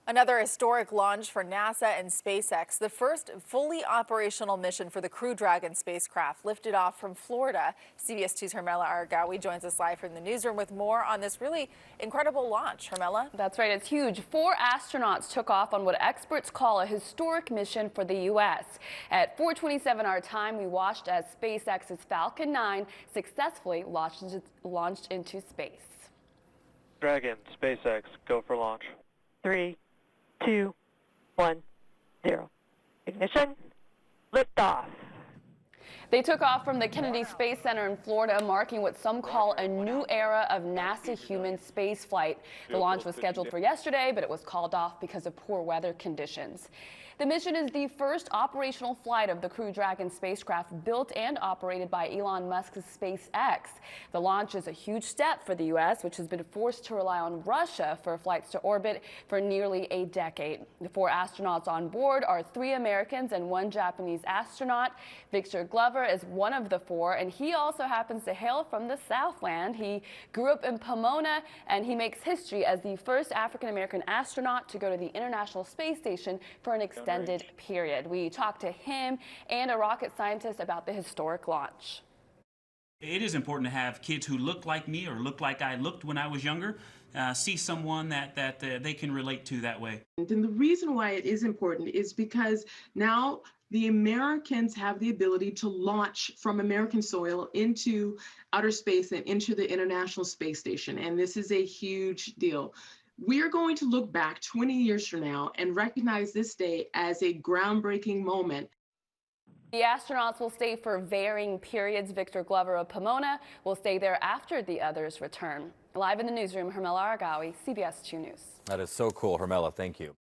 Another historic launch for NASA and SpaceX. The first fully operational mission for the Crew Dragon spacecraft lifted off from Florida. CBS 2's Hermela Aragawi joins us live from the newsroom with more on this really incredible launch. Hermela? That's right. It's huge. 4 astronauts took off on what experts call a historic mission for the U.S. At 4:27 our time, we watched as SpaceX's Falcon 9 successfully launched into space. Dragon, SpaceX, go for launch. 3, 2, 1, 0. Ignition. Liftoff. They took off from the Kennedy Space Center in Florida, marking what some call a new era of NASA human spaceflight. The launch was scheduled for yesterday, but it was called off because of poor weather conditions. The mission is the first operational flight of the Crew Dragon spacecraft built and operated by Elon Musk's SpaceX. The launch is a huge step for the U.S., which has been forced to rely on Russia for flights to orbit for nearly a decade. The 4 astronauts on board are 3 Americans and 1 Japanese astronaut. Victor Glover is one of the 4, and he also happens to hail from the Southland. He grew up in Pomona, and he makes history as the first African-American astronaut to go to the International Space Station for an extended period. We talked to him and a rocket scientist about the historic launch. It is important to have kids who look like me or look like I looked when I was younger, see someone that they can relate to that way. And the reason why it is important is because now the Americans have the ability to launch from American soil into outer space and into the International Space Station. And this is a huge deal. We're going to look back 20 years from now and recognize this day as a groundbreaking moment. The astronauts will stay for varying periods. Victor Glover of Pomona will stay there after the others return. Live in the newsroom, Hermela Aragawi, CBS 2 News. That is so cool, Hermela. Thank you.